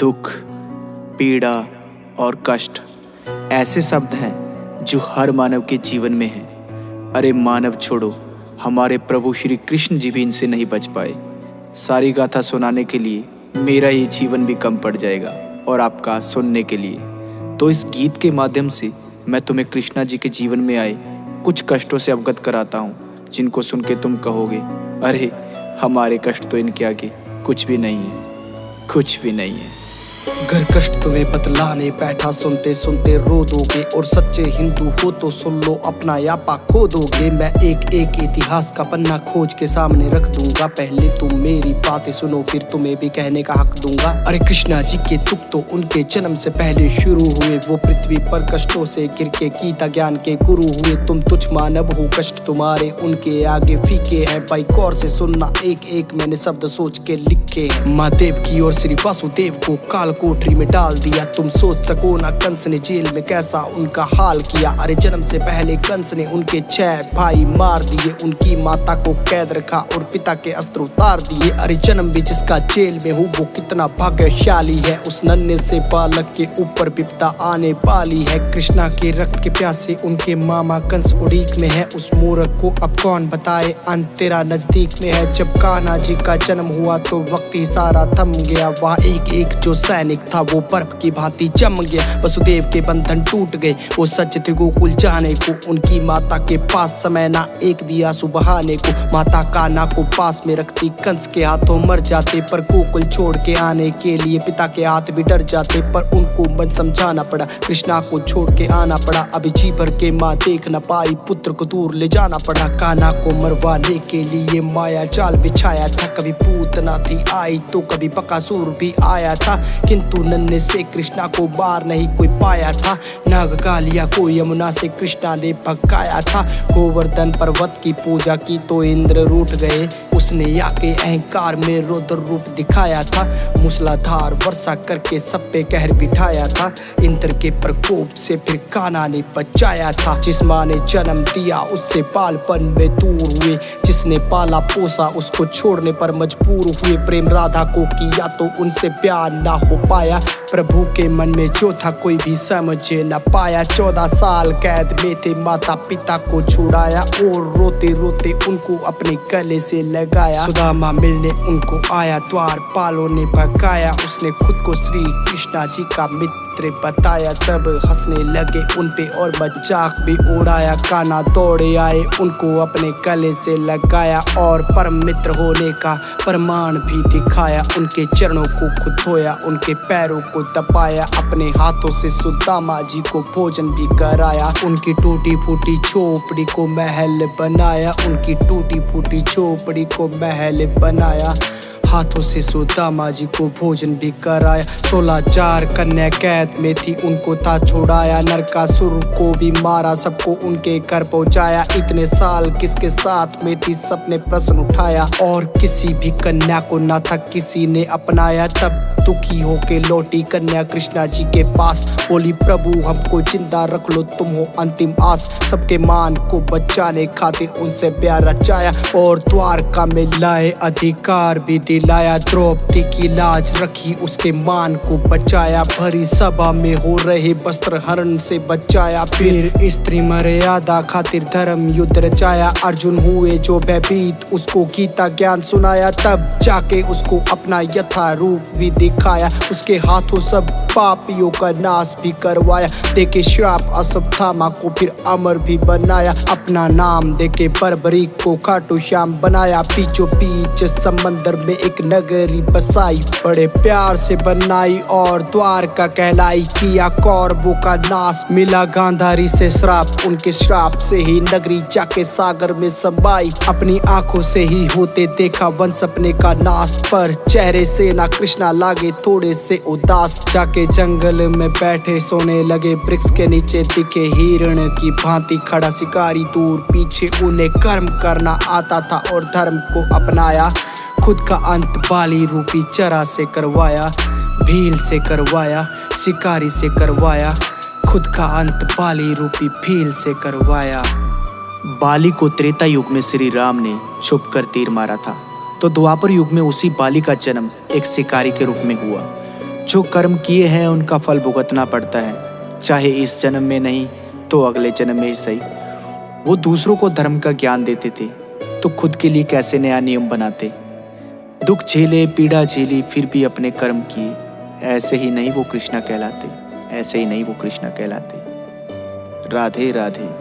दुख, पीड़ा और कष्ट ऐसे शब्द हैं जो हर मानव के जीवन में हैं। अरे मानव छोड़ो, हमारे प्रभु श्री कृष्ण जी भी इनसे नहीं बच पाए। सारी गाथा सुनाने के लिए मेरा ये जीवन भी कम पड़ जाएगा और आपका सुनने के लिए। तो इस गीत के माध्यम से मैं तुम्हें कृष्णा जी के जीवन में आए कुछ कष्टों से अवगत कराता हूँ, जिनको सुन के तुम कहोगे, अरे हमारे कष्ट तो इनके आगे कुछ भी नहीं है, कुछ भी नहीं है। घर कष्ट तुम्हें बतलाने बैठा, सुनते सुनते रो दोगे। और सच्चे हिंदू हो तो सुन लो, अपना यापा खो दोगे। मैं एक एक इतिहास का पन्ना खोज के सामने रख दूंगा। पहले तुम मेरी बातें सुनो, फिर तुम्हें भी कहने का हक दूंगा। अरे कृष्णा जी के दुख तो उनके जन्म से पहले शुरू हुए। वो पृथ्वी पर कष्टों से गिर के गीता ज्ञान के गुरु हुए। तुम तुच्छ मानव हो, कष्ट तुम्हारे उनके आगे फीके हैं। भाई गौर से सुनना, एक एक मैंने शब्द सोच के लिखे हैं। महादेव की और श्री वासुदेव को काल कोठरी में डाल दिया। तुम सोच सको ना कंस ने जेल में कैसा उनका हाल किया। अरे जन्म से पहले कंस ने उनके 6 भाई मार दिए। उनकी माता को कैद रखा और पिता के अस्त्र उतार दिए। अरे जन्म भी जिसका जेल में हो वो कितना भाग्यशाली है। उस नन्हे से बालक के ऊपर विपदा आने वाली है। कृष्णा के रक्त के प्यासे उनके मामा कंस उड़ीक में है। उस मूर्ख को अब कौन बताए, अंत तेरा नजदीक में है। जब कान्हा जी का जन्म हुआ तो वक्त ही सारा थम गया। वहाँ एक एक जो सैनिक था वो बर्फ की भांति जम गया। वसुदेव के बंधन टूट गए, वो सच थे गोकुल जाने को। उनकी माता के पास समय ना एक भी आंसू बहाने को। माता कान्हा को पास में रखती, कंस के हाथों मर जाते। पर गोकुल छोड़ के आने के लिए पिता के हाथ भी डर जाते। पर उनको मन समझाना पड़ा, कृष्णा को छोड़ के आना पड़ा। अभी जी भर के माँ देख न पाई, पुत्र को दूर ले जाना पड़ा। कान्हा को मरवाने के लिए माया जाल बिछाया था। कभी पूतना थी आई तो कभी बकासुर भी आया था। किंतु नन्हे से कृष्णा को बार नहीं कोई पाया था। नागकालिया को यमुना से कृष्णा ने भगाया था। गोवर्धन पर्वत की पूजा की तो इंद्र रूठ गए। उसने आके अहंकार में रौद्र रूप दिखाया था। मूसलाधार वर्षा करके सब पे कहर बिठाया था। इंद्र के प्रकोप से फिर कान्हा ने बचाया था। जिस माँ ने जन्म दिया उससे बालपन में दूर हुए। जिसने पाला पोसा उसको छोड़ने पर मजबूर हुए। प्रेम राधा को किया तो उनसे प्यार ना हो पाया। प्रभु के मन में जो था कोई भी समझ न पाया। 14 साल कैद में थे, माता पिता को छुड़ाया। और रोते रोते उनको अपने गले से लगाया। सुदामा मिलने उनको आया, द्वारपालों ने भगाया। उसने खुद को श्री कृष्णा जी का मित्र बताया। सब हंसने लगे उनपे और मजाक भी उड़ाया। कान्हा दौड़े आए, उनको अपने गले से लगाया। और परम मित्र होने का प्रमाण भी दिखाया। उनके चरणों को खुद धोया, उनके पैरों को दबाया। अपने हाथों से सुदामा जी को भोजन भी कराया। उनकी टूटी फूटी झोपड़ी को महल बनाया। उनकी टूटी फूटी झोपड़ी को महल बनाया। हाथों से सुदामा जी को भोजन भी कराया। 16,000 कन्या कैद में थी, उनको था छुड़ाया। नरकासुर को भी मारा, सबको उनके घर पहुंचाया। इतने साल किसके साथ में थी, सबने प्रश्न उठाया। और किसी भी कन्या को ना था किसी ने अपनाया। तब दुखी होके लौटी कन्या कृष्णा जी के पास। बोली, प्रभु हमको जिंदा रख लो, तुम हो अंतिम आस। सबके मान को बचाने खातिर उनसे प्यार रचाया। और द्वारका में लाए अधिकार भी दिलाया। द्रौपदी की लाज रखी, उसके मान को बचाया। भरी सभा में हो रहे वस्त्र हरण से बचाया। फिर स्त्री मर्यादा खातिर धर्म युद्ध रचाया। अर्जुन हुए जो भयभीत, उसको गीता ज्ञान सुनाया। तब जाके उसको अपना यथा रूप भी दिखाया। उसके हाथों सब पापियों का नाश भी करवाया। देके श्राप अश्वत्थामा को फिर अमर भी बनाया। अपना नाम देके बर्बरीक को खाटू श्याम बनाया। बीचों बीच समंदर में एक नगरी बसाई, बड़े प्यार से बनाई और द्वारका कहलाई। किया कौरवों का नाश, मिला गांधारी से श्राप। उनके श्राप से ही नगरी जाके सागर में समाई। अपनी आंखों से ही होते देखा वंश अपने का नाश। पर चेहरे से ना कृष्णा लागे थोड़े से उदास। जाके जंगल में बैठे सोने लगे, वृक्ष के नीचे दिखे हिरण की भांति खड़ा शिकारी। दूर पीछे उन्हें कर्म करना आता था और धर्म को अपनाया। खुद का अंत बाली रूपी चरा से करवाया। भील से करवाया, शिकारी से करवाया। खुद का अंत बाली रूपी भील से करवाया। बाली को त्रेता युग में श्री राम ने छुप कर तीर मारा था, तो द्वापर युग में उसी बाली का जन्म एक शिकारी के रूप में हुआ। जो कर्म किए हैं उनका फल भुगतना पड़ता है, चाहे इस जन्म में नहीं तो अगले जन्म में ही सही। वो दूसरों को धर्म का ज्ञान देते थे तो खुद के लिए कैसे नया नियम बनाते। दुख झेले, पीड़ा झेली, फिर भी अपने कर्म किए। ऐसे ही नहीं वो कृष्णा कहलाते, ऐसे ही नहीं वो कृष्णा कहलाते। राधे राधे।